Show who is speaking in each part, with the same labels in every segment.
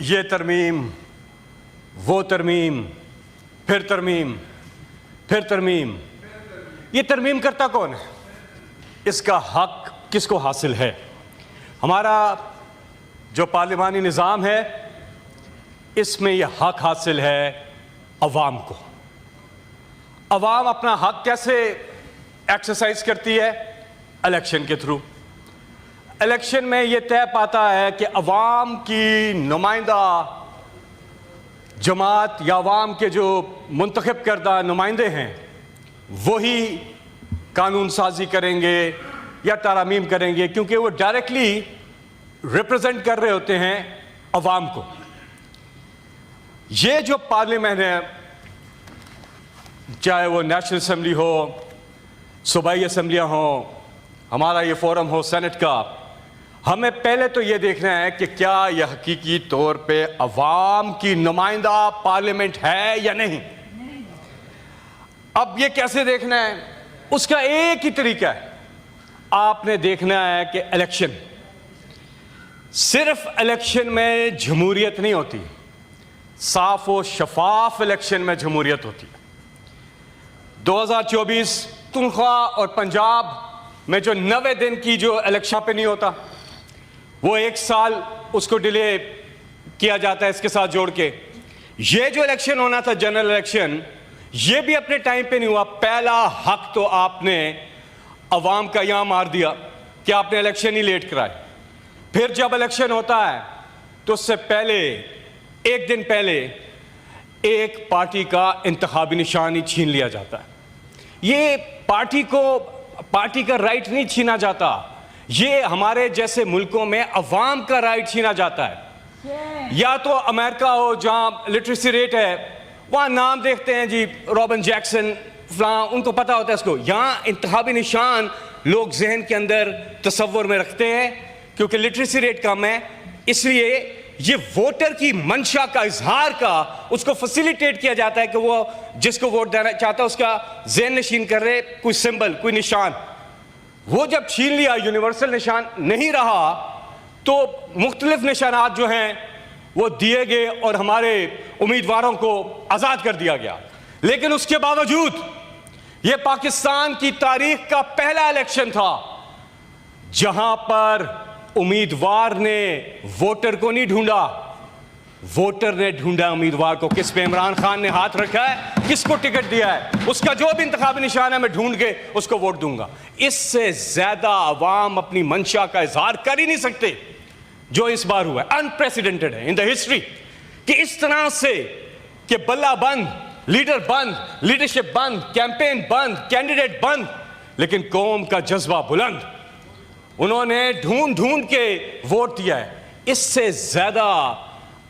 Speaker 1: ये तरमीम, वो तरमीम, फिर तरमीम, फिर तरमीम। ये तरमीम करता कौन है? इसका हक किसको हासिल है? हमारा जो पार्लिमानी निज़ाम है इसमें यह हक हासिल है अवाम को। अवाम अपना हक कैसे एक्सरसाइज करती है? इलेक्शन के थ्रू। इलेक्शन में यह तय पाता है कि अवाम की नुमाइंदा जमात या अवाम के जो मुंतखब करदा नुमाइंदे हैं वही कानून साजी करेंगे या तरामीम करेंगे, क्योंकि वो डायरेक्टली रिप्रेजेंट कर रहे होते हैं अवाम को। ये जो पार्लियामेंट है, चाहे वो नेशनल असेंबली हो, सूबाई असम्बलियाँ हो, हमारा ये फोरम हो सेनेट का, हमें पहले तो ये देखना है कि क्या यह हकीकी तौर पे अवाम की नुमाइंदा पार्लियामेंट है या नहीं। अब ये कैसे देखना है? उसका एक ही तरीका है, आपने देखना है कि इलेक्शन, सिर्फ इलेक्शन में जमहूरियत नहीं होती, साफ और शफाफ इलेक्शन में जमहूरियत होती है। 2024 तुनख्वा और पंजाब में जो 90 दिन की जो इलेक्शन पे नहीं होता, वो 1 साल उसको डिले किया जाता है इसके साथ जोड़ के। ये जो इलेक्शन होना था जनरल इलेक्शन, ये भी अपने टाइम पे नहीं हुआ। पहला हक तो आपने अवाम का यहां मार दिया कि आपने इलेक्शन ही लेट कराए। फिर जब इलेक्शन होता है तो उससे पहले, एक दिन पहले, एक पार्टी का इंतखाबी निशान ही छीन लिया जाता है। ये पार्टी का राइट नहीं छीना जाता, ये हमारे जैसे मुल्कों में अवाम का राइट छीना जाता है। या तो अमेरिका हो जहां लिटरेसी रेट है, वहां नाम देखते हैं जी रॉबिन जैक्सन फलां, उनको पता होता है इसको। यहां इंतखाबी निशान लोग जहन के अंदर तसव्वुर में रखते हैं क्योंकि लिटरेसी रेट कम है, इसलिए ये वोटर की मंशा का इजहार का उसको फैसिलिटेट किया जाता है कि वो जिसको वोट देना चाहता है उसका ज़हन नशीन कर रहे कोई सिंबल, कोई निशान। वो जब छीन लिया, यूनिवर्सल निशान नहीं रहा, तो मुख्तलिफ निशानात जो हैं वो दिए गए और हमारे उम्मीदवारों को आज़ाद कर दिया गया। लेकिन उसके बावजूद ये पाकिस्तान की तारीख का पहला इलेक्शन था जहां पर उम्मीदवार ने वोटर को नहीं ढूंढा, वोटर ने ढूंढा उम्मीदवार को। किस पे इमरान खान ने हाथ रखा है, किसको टिकट दिया है, उसका जो भी इंतखाबी निशान है मैं ढूंढ के उसको वोट दूंगा। इससे ज्यादा अवाम अपनी मंशा का इजहार कर ही नहीं सकते जो इस बार हुआ है। अनप्रेसिडेंटेड है इन द हिस्ट्री कि इस तरह से कि बल्ला बंद, लीडर बंद, लीडरशिप बंद, कैंपेन बंद, कैंडिडेट बंद, लेकिन कौम का जज्बा बुलंद। उन्होंने ढूंढ के वोट दिया है। इससे ज्यादा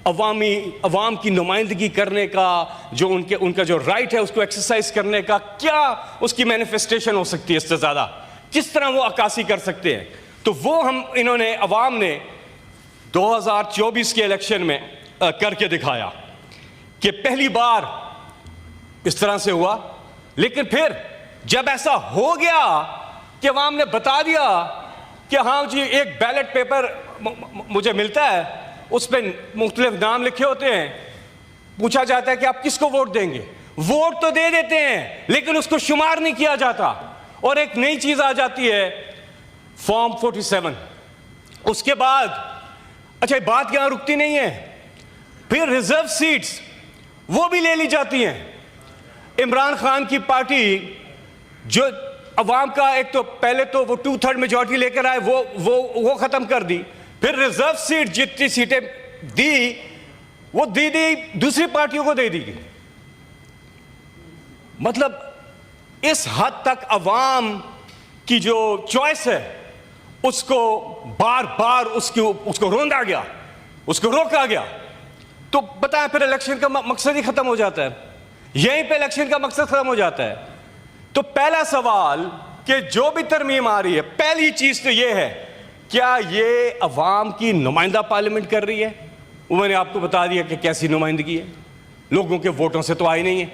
Speaker 1: अवाम की नुमाइंदगी करने का जो उनका जो राइट है उसको एक्सरसाइज करने का क्या उसकी मैनिफेस्टेशन हो सकती है? इससे ज्यादा किस तरह वो अक्कासी कर सकते हैं? तो वो इन्होंने अवाम ने 2024 के इलेक्शन में करके दिखाया कि पहली बार इस तरह से हुआ। लेकिन फिर जब ऐसा हो गया कि अवाम ने बता दिया कि हाँ जी एक बैलेट पेपर मुझे मिलता है, उस पर मुख्तलिफ नाम लिखे होते हैं, पूछा जाता है कि आप किसको वोट देंगे, वोट तो दे देते हैं लेकिन उसको शुमार नहीं किया जाता। और एक नई चीज आ जाती है फॉर्म 47। उसके बाद अच्छा बात यहां रुकती नहीं है, फिर रिजर्व सीट्स वो भी ले ली जाती हैं। इमरान खान की पार्टी जो अवाम का एक तो पहले तो वो 2/3 मेजॉरिटी लेकर आए, वो खत्म कर दी। फिर रिजर्व सीट जितनी सीटें दी वो दी दूसरी पार्टियों को दे दी गई। मतलब इस हद तक अवाम की जो चॉइस है उसको बार बार उसको रोंदा गया, उसको रोका गया। तो बताएं फिर इलेक्शन का मकसद ही खत्म हो जाता है, यहीं पे इलेक्शन का मकसद खत्म हो जाता है। तो पहला सवाल कि जो भी तरमीम आ रही है, पहली चीज तो यह है क्या ये अवाम की नुमाइंदा पार्लियामेंट कर रही है? वो मैंने आपको बता दिया कि कैसी नुमाइंदगी है, लोगों के वोटों से तो आई नहीं है।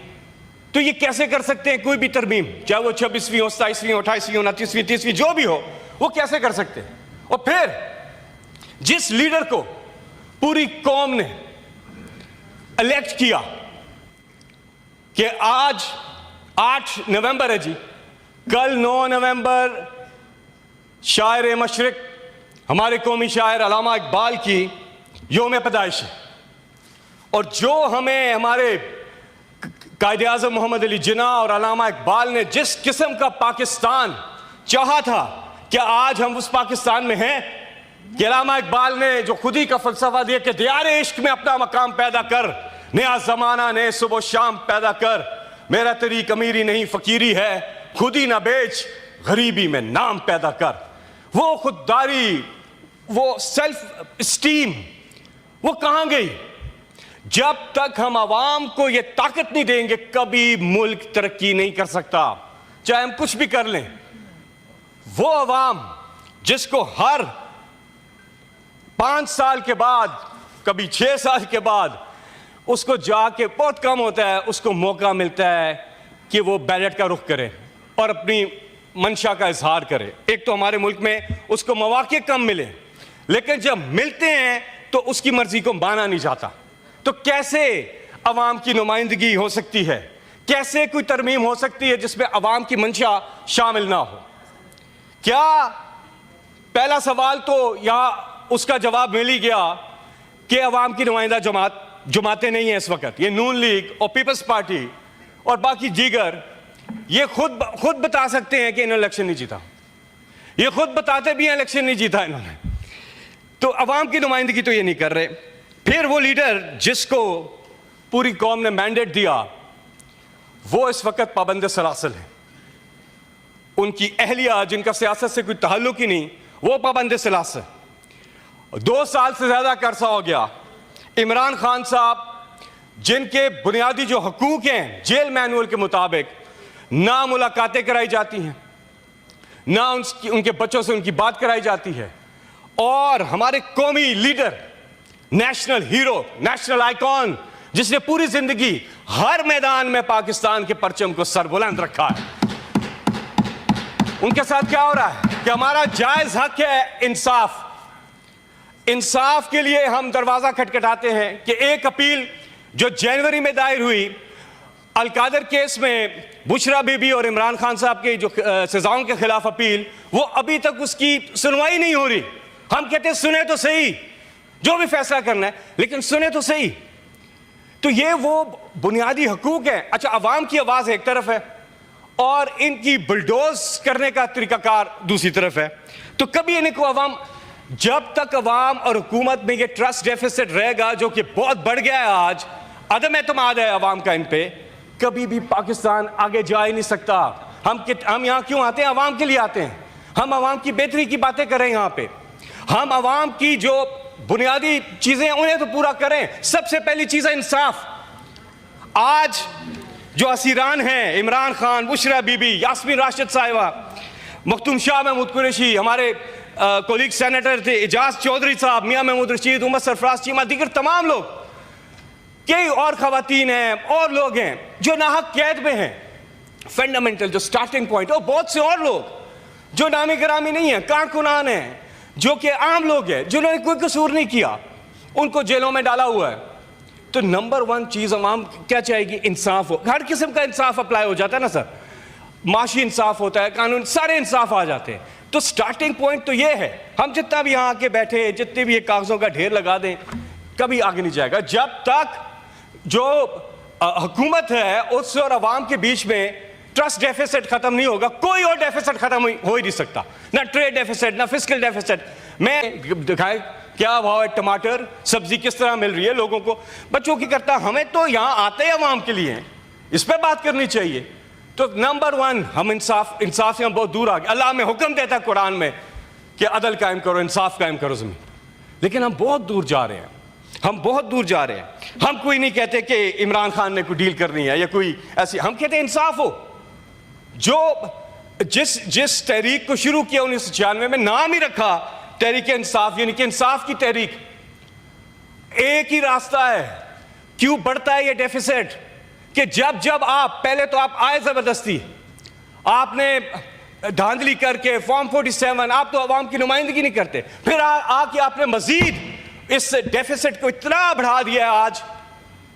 Speaker 1: तो ये कैसे कर सकते हैं कोई भी तरमीम, चाहे वो 26वीं हो, 27वीं हो, 28वीं हो, 29वीं, 30वीं जो भी हो, वो कैसे कर सकते हैं? और फिर जिस लीडर को पूरी कौम ने इलेक्ट किया कि आज 8 नवंबर है जी, कल 9 नवंबर शायर मशरिक हमारे कौमी शायर अल्लामा इकबाल की योम पैदाइश है, और जो हमें हमारे कायदे आज़म मोहम्मद अली जिन्ना और अल्लामा इकबाल ने जिस किस्म का पाकिस्तान चाहा था, क्या आज हम उस पाकिस्तान में हैं? कि अल्लामा इकबाल ने जो खुदी का फलसफा दिया कि दियारे इश्क में अपना मकाम पैदा कर, नया जमाना नए सुबह शाम पैदा कर, मेरा तरीक अमीरी नहीं फकीरी है, खुदी ना बेच गरीबी में नाम पैदा कर। वो खुददारी, वो सेल्फ स्टीम, वो कहां गई? जब तक हम आवाम को ये ताकत नहीं देंगे, कभी मुल्क तरक्की नहीं कर सकता, चाहे हम कुछ भी कर लें। वो आवाम जिसको हर 5 साल के बाद, कभी 6 साल के बाद, उसको जाके बहुत कम होता है, उसको मौका मिलता है कि वो बैलेट का रुख करे और अपनी मंशा का इजहार करे। एक तो हमारे मुल्क में उसको मौके कम मिले, लेकिन जब मिलते हैं तो उसकी मर्जी को माना नहीं जाता। तो कैसे अवाम की नुमाइंदगी हो सकती है? कैसे कोई तरमीम हो सकती है जिसमें अवाम की मंशा शामिल ना हो? क्या पहला सवाल तो यहां उसका जवाब मिल ही गया कि अवाम की नुमाइंदा जमातें नहीं है इस वक्त, ये नून लीग और पीपल्स पार्टी और बाकी दीगर, ये खुद बता सकते हैं कि इन्होंने इलेक्शन नहीं जीता। ये खुद बताते भी हैं इलेक्शन नहीं जीता इन्होंने। तो अवाम की नुमाइंदगी तो ये नहीं कर रहे। फिर वो लीडर जिसको पूरी कौम ने मैंडेट दिया, वो इस वक्त पाबंद सलासल है। उनकी अहलिया जिनका सियासत से कोई ताल्लुक ही नहीं, वो पाबंद सलासल। 2 साल से ज्यादा का अरसा हो गया। इमरान खान साहब जिनके बुनियादी जो हकूक हैं जेल मैनुअल के मुताबिक, ना मुलाकातें कराई जाती हैं, ना उनके बच्चों से उनकी बात कराई जाती है, और हमारे कौमी leader, national hero, national icon, जिसने पूरी जिंदगी हर मैदान में पाकिस्तान के परचम को सरबुलंद रखा है, उनके साथ क्या हो रहा है? कि हमारा जायज हक है इंसाफ। इंसाफ के लिए हम दरवाजा खटखटाते हैं कि एक अपील जो जनवरी में दायर हुई अलकादर केस में बुशरा बीबी और इमरान खान साहब के जो सजाओं के खिलाफ अपील, वो अभी तक उसकी सुनवाई नहीं हो रही। हम कहते हैं सुने तो सही, जो भी फैसला करना है, लेकिन सुने तो सही। तो ये वो बुनियादी हकूक है। अच्छा, अवाम की आवाज एक तरफ है और इनकी बुलडोज करने का तरीकाकार दूसरी तरफ है। तो कभी इनको अवाम, जब तक अवाम और हुकूमत में ये ट्रस्ट डेफिसिट रहेगा जो कि बहुत बढ़ गया है, आज अदम एतमाद है अवाम का इन पे, कभी भी पाकिस्तान आगे जा ही नहीं सकता। हम यहाँ क्यों आते हैं? अवाम के लिए आते हैं। हम अवाम की बेहतरी की बातें करें यहाँ पे, हम अवाम की जो बुनियादी चीजें उन्हें तो पूरा करें। सबसे पहली चीज है इंसाफ। आज जो असीरान हैं, इमरान खान, बुशरा बीबी, यास्मीन राशिद साहिबा, मखदूम शाह महमूद कुरैशी, हमारे कोलीग सेनेटर थे एजाज चौधरी साहब, मियां महमूद रशीद, उमर सरफराज चीमा, दीगर तमाम लोग, कई और खवातीन हैं और लोग हैं जो नाहक कैद में हैं। फंडामेंटल जो स्टार्टिंग पॉइंट, और बहुत से और लोग जो नामी गिरामी नहीं है, कारकुनान हैं, जो कि आम लोग हैं, जिन्होंने कोई कसूर नहीं किया, उनको जेलों में डाला हुआ है। तो नंबर 1 चीज अवाम क्या चाहेगी? इंसाफ हो। हर किस्म का इंसाफ अप्लाई हो जाता है ना सर, माशी इंसाफ होता है, कानून, सारे इंसाफ आ जाते हैं। तो स्टार्टिंग पॉइंट तो ये है। हम जितना भी यहाँ आके बैठे, जितने भी ये कागजों का ढेर लगा दें, कभी आगे नहीं जाएगा जब तक जो हुकूमत है उससे और अवाम के बीच में ट्रस्ट डेफिसिट खत्म नहीं होगा। कोई और डेफिसिट खत्म हो ही नहीं सकता, ना ट्रेड डेफिसिट, ना फिस्कल डेफिसिट। मैं दिखाए क्या भाव है टमाटर, सब्जी किस तरह मिल रही है लोगों को, बच्चों की करता। हमें तो यहाँ आते हैं अवाम के लिए, इस पर बात करनी चाहिए। तो नंबर 1 हम इंसाफ से हम बहुत दूर आ गए। अल्लाह में हुक्म देता है कुरान में कि अदल कायम करो, इंसाफ कायम करो ज़मीन, लेकिन हम बहुत दूर जा रहे हैं। हम बहुत दूर जा रहे हैं। हम कोई नहीं कहते कि इमरान खान ने कोई डील करनी है या कोई ऐसी, हम कहते हैं इंसाफ हो। जो जिस तहरीक को शुरू किया 1996 में, नाम ही रखा तहरीक इंसाफ, यानी कि इंसाफ की तहरीक। एक ही रास्ता है। क्यों बढ़ता है ये डेफिसिट? कि जब आप पहले तो आप आए जबरदस्ती, आपने धांधली करके फॉर्म 47, आप तो अवाम की नुमाइंदगी नहीं करते, फिर आके आपने मजीद इस डेफिसिट को इतना बढ़ा दिया है आज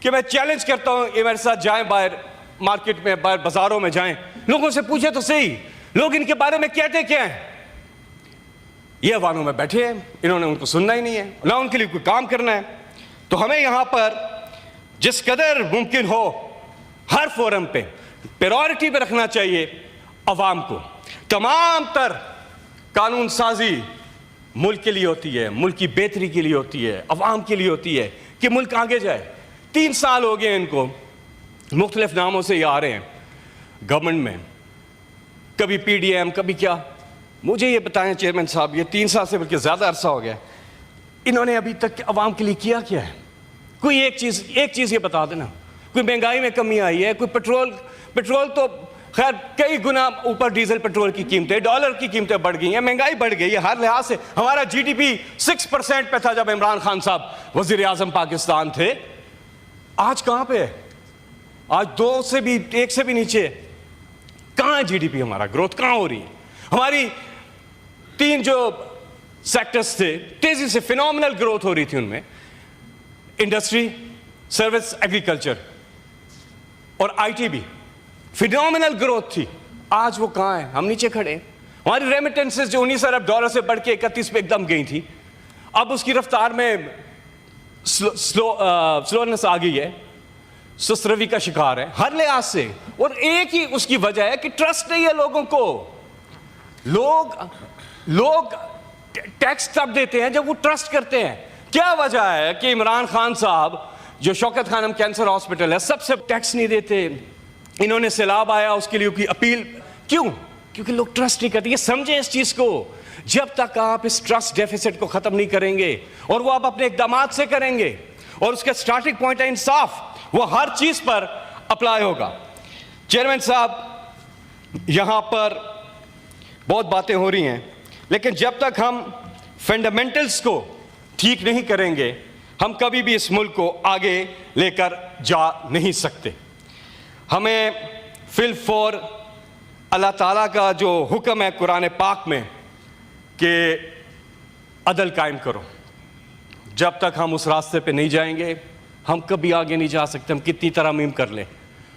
Speaker 1: कि मैं चैलेंज करता हूं, ये मेरे साथ जाएं बाहर मार्केट में, बाहर बाजारों में जाएं, लोगों से पूछे तो सही लोग इनके बारे में कहते क्या हैं। ये अवानों में बैठे हैं, इन्होंने उनको सुनना ही नहीं है, ना उनके लिए कोई काम करना है। तो हमें यहां पर जिस कदर मुमकिन हो हर फोरम पे प्रायोरिटी पे रखना चाहिए अवाम को। तमाम तर कानून साजी मुल्क के लिए होती है, मुल्क की बेहतरी के लिए होती है, अवाम के लिए होती है कि मुल्क आगे जाए। 3 साल हो गए इनको, मुख्तलिफ नामों से ये आ रहे हैं गवर्नमेंट में, कभी PDM कभी क्या। मुझे ये बताएं चेयरमैन साहब, ये 3 साल से बल्कि ज़्यादा अरसा हो गया, इन्होंने अभी तक अवाम के लिए किया क्या है? कोई एक चीज़ ये बता देना। कोई महंगाई में कमी आई है? कोई पेट्रोल तो खैर कई गुना ऊपर डीजल पेट्रोल की कीमतें, डॉलर की कीमतें बढ़ गई हैं, महंगाई बढ़ गई है हर लिहाज से। हमारा GDP 6% पे था जब इमरान खान साहब वजीर आजम पाकिस्तान थे। आज कहां पे है? आज 1 से भी नीचे। कहां है GDP? हमारा ग्रोथ कहां हो रही है? हमारी 3 जो सेक्टर्स थे तेजी से फिनोमिनल ग्रोथ हो रही थी, उनमें इंडस्ट्री, सर्विस, एग्रीकल्चर और IT भी फिनोमिनल ग्रोथ थी। आज वो कहां है? हम नीचे खड़े। हमारी रेमिटेंसेस जो 19 अरब डॉलर से बढ़ के 31 पे एकदम गई थी, अब उसकी रफ्तार में स्लोनेस आ गई है, सुस्त रवि का शिकार है हर लिहाज से। और एक ही उसकी वजह है कि ट्रस्ट नहीं है लोगों को। लोग टैक्स तब देते हैं जब वो ट्रस्ट करते हैं। क्या वजह है कि इमरान खान साहब जो शौकत खानम कैंसर हॉस्पिटल है सबसे टैक्स नहीं देते? इन्होंने सैलाब आया उसके लिए की अपील क्यों? क्योंकि लोग ट्रस्ट नहीं करते। ये समझें इस चीज को, जब तक आप इस ट्रस्ट डेफिसिट को खत्म नहीं करेंगे, और वो आप अपने इकदामात से करेंगे, और उसका स्टार्टिंग पॉइंट है इंसाफ, वो हर चीज पर अप्लाई होगा। चेयरमैन साहब, यहां पर बहुत बातें हो रही हैं, लेकिन जब तक हम फंडामेंटल्स को ठीक नहीं करेंगे हम कभी भी इस मुल्क को आगे लेकर जा नहीं सकते। हमें फिल फॉर अल्लाह ताला का जो हुक्म है कुरान पाक में कि अदल कायम करो, जब तक हम उस रास्ते पे नहीं जाएंगे हम कभी आगे नहीं जा सकते। हम कितनी तरमीम कर लें,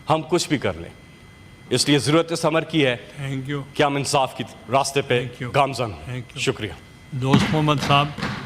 Speaker 1: हम कुछ भी कर लें, इसलिए ज़रूरत इस अमर की है कि हम इंसाफ की रास्ते पे गामज़न। शुक्रिया।
Speaker 2: दोस्त मोहम्मद साहब।